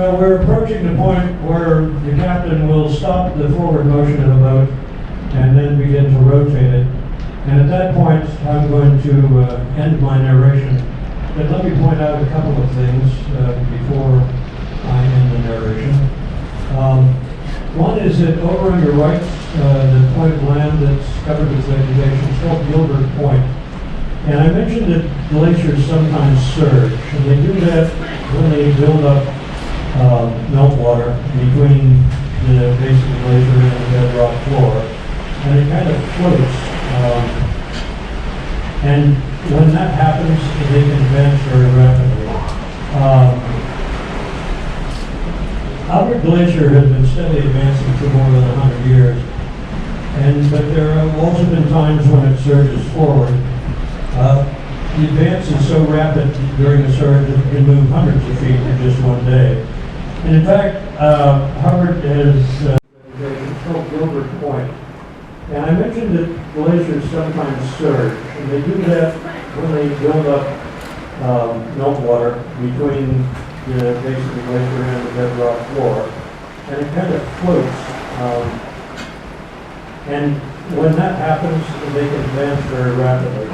Well, we're approaching the point where the captain will stop the forward motion of the boat and then begin to rotate it. And at that point, I'm going to end my narration. But let me point out a couple of things before I end the narration. One is that over on your right, the point of land that's covered with vegetation is called Gilbert Point. And I mentioned that glaciers sometimes surge, and they do that when they build up meltwater between the base of the glacier and the bedrock floor, and it kind of floats. And when that happens, they can advance very rapidly. Hubbard Glacier has been steadily advancing for more than 100 years, but there have also been times when it surges forward. The advance is so rapid during the surge that it can move hundreds of feet in just one day. And in fact, Hubbard has it's called Gilbert Point. And I mentioned that glaciers sometimes surge, and they do that when they build up meltwater between the base of the glacier and the bedrock floor, and it kind of floats. And when that happens, they can advance very rapidly.